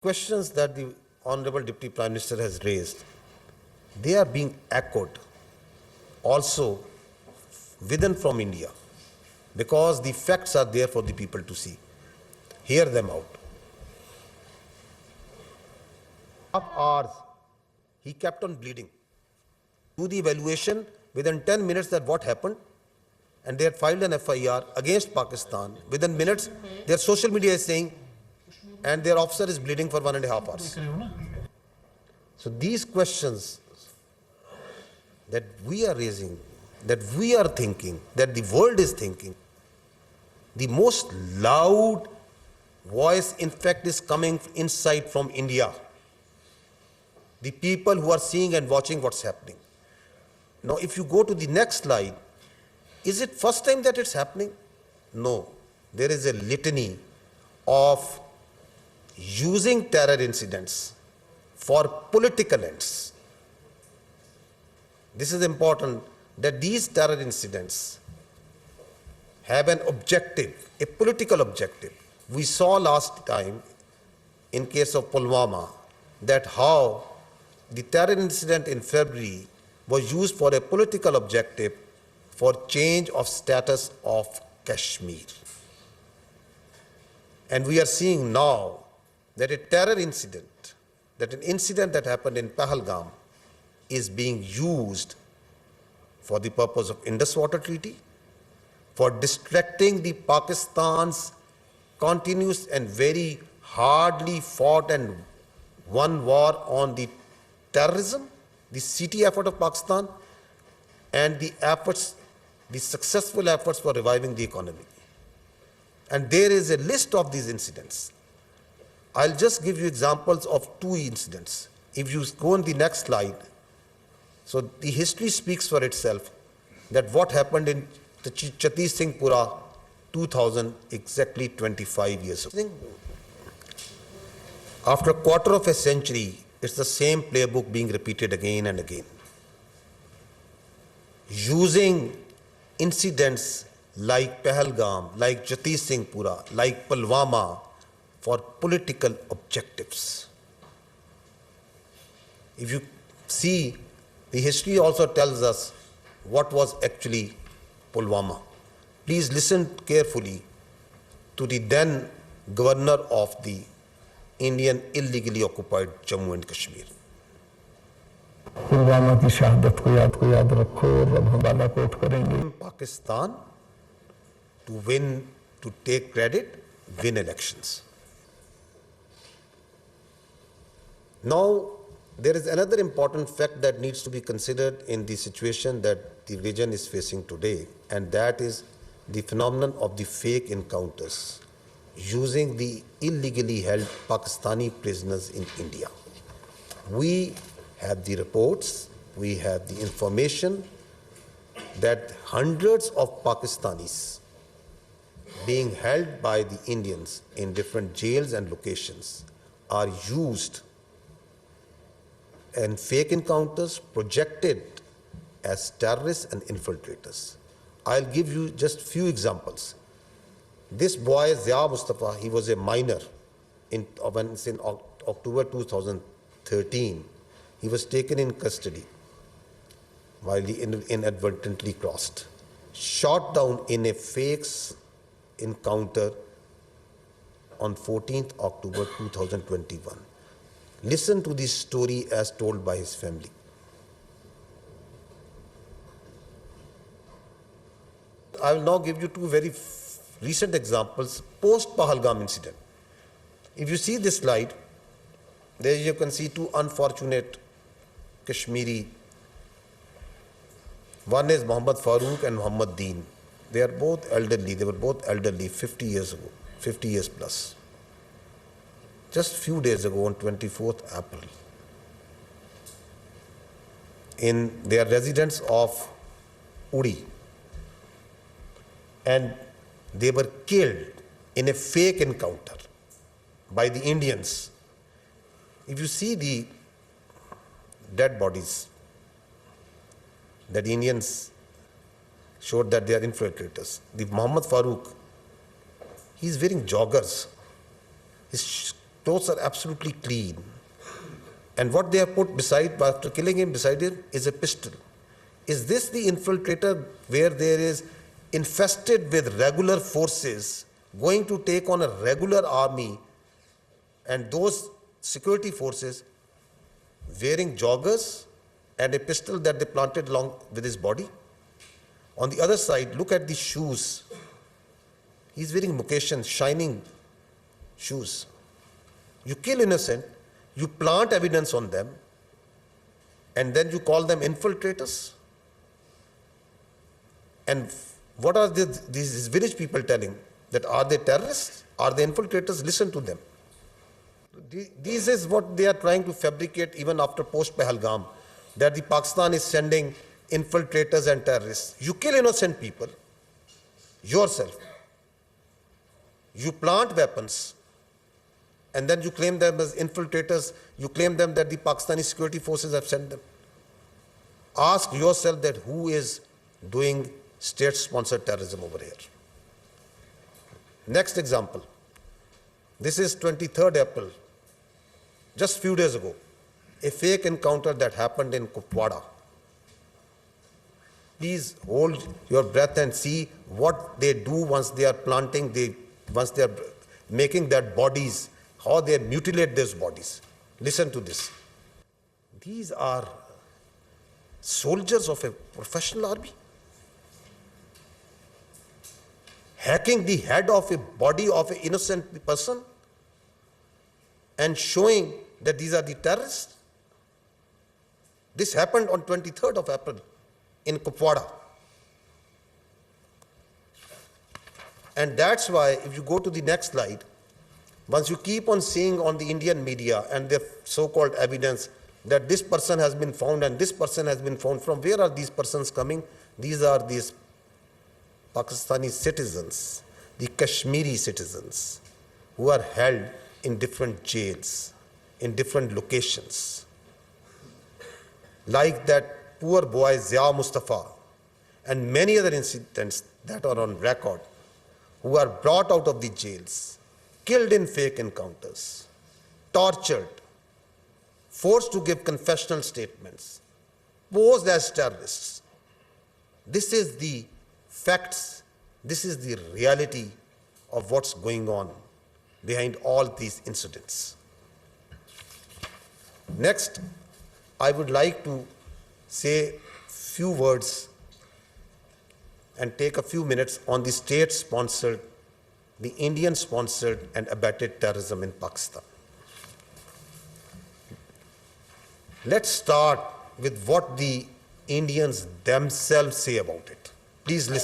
Questions that the Honorable Deputy Prime Minister has raised, they are being echoed also within from India, because the facts are there for the people to see. Hear them out. Half hours, he kept on bleeding. Do the evaluation within 10 minutes that what happened, and they had filed an FIR against Pakistan. Within minutes, their social media is saying, and their officer is bleeding for 1.5 hours. So these questions that we are raising, that we are thinking, that the world is thinking, the most loud voice in fact is coming inside from India. The people who are seeing and watching what's happening. Now if you go to the next slide, is it first time that it's happening? No. There is a litany of using terror incidents for political ends. This is important, that these terror incidents have an objective, a political objective. We saw last time in case of Pulwama that how the terror incident in February was used for a political objective for change of status of Kashmir. And we are seeing now that a terror incident, that an incident that happened in Pahalgam is being used for the purpose of Indus Water Treaty, for distracting the Pakistan's continuous and very hardly fought and won war on the terrorism, the CT effort of Pakistan, and the efforts, the successful efforts for reviving the economy. And there is a list of these incidents. I'll just give you examples of 2 incidents. If you go on the next slide, so the history speaks for itself, that what happened in the Chhattis Singhpura 2000, exactly 25 years ago. After a quarter of a century, it's the same playbook being repeated again and again. Using incidents like Pahalgam, like Chhattis Singhpura, like Pulwama, for political objectives. If you see, the history also tells us what was actually Pulwama. Please listen carefully to the then governor of the Indian illegally occupied Jammu and Kashmir. Pulwama की शहादत को याद रखो और अब हम बालाकोट करेंगे. Pakistan to win, to take credit, win elections. Now, there is another important fact that needs to be considered in the situation that the region is facing today, and that is the phenomenon of the fake encounters using the illegally held Pakistani prisoners in India. We have the reports, we have the information that hundreds of Pakistanis being held by the Indians in different jails and locations are used and fake encounters projected as terrorists and infiltrators. I'll give you just few examples. This boy, Zia Mustafa, he was a minor in October 2013. He was taken in custody while he inadvertently crossed, shot down in a fake encounter on 14th October 2021. Listen to this story as told by his family. I will now give you 2 very recent examples post Pahalgam incident. If you see this slide, there you can see 2 unfortunate Kashmiri. One is Muhammad Farooq and Muhammad Deen. They are both elderly. They were both elderly 50 years ago, 50 years plus. Just few days ago, on 24th April, in their residence of Uri, and they were killed in a fake encounter by the Indians. If you see the dead bodies, that the Indians showed that they are infiltrators. The Muhammad Farooq, he is wearing joggers. His clothes are absolutely clean. And what they have put beside, after killing him, beside him, is a pistol. Is this the infiltrator where there is infested with regular forces going to take on a regular army, and those security forces wearing joggers and a pistol that they planted along with his body? On the other side, look at the shoes. He's wearing Mukeshan, shining shoes. You kill innocent, you plant evidence on them, and then you call them infiltrators? And what are these village people telling? That are they terrorists? Are they infiltrators? Listen to them. This is what they are trying to fabricate even after post-Pahalgam, that the Pakistan is sending infiltrators and terrorists. You kill innocent people yourself. You plant weapons, and then you claim them as infiltrators. You claim them that the Pakistani security forces have sent them. Ask yourself that who is doing state-sponsored terrorism over here. Next example. This is 23rd April, just few days ago, a fake encounter that happened in Kupwara. Please hold your breath and see what they do once they are planting, once they are making their bodies, how they mutilate those bodies. Listen to this. These are soldiers of a professional army, hacking the head of a body of an innocent person and showing that these are the terrorists. This happened on 23rd of April in Kupwara. And that's why, if you go to the next slide, once you keep on seeing on the Indian media and their so-called evidence that this person has been found and this person has been found, from where are these persons coming? These are these Pakistani citizens, the Kashmiri citizens, who are held in different jails, in different locations. Like that poor boy Zia Mustafa and many other incidents that are on record, who are brought out of the jails, killed in fake encounters, tortured, forced to give confessional statements, posed as terrorists. This is the facts, this is the reality of what's going on behind all these incidents. Next, I would like to say few words and take a few minutes on the state-sponsored, the Indian-sponsored and abetted terrorism in Pakistan. Let's start with what the Indians themselves say about it. Please listen.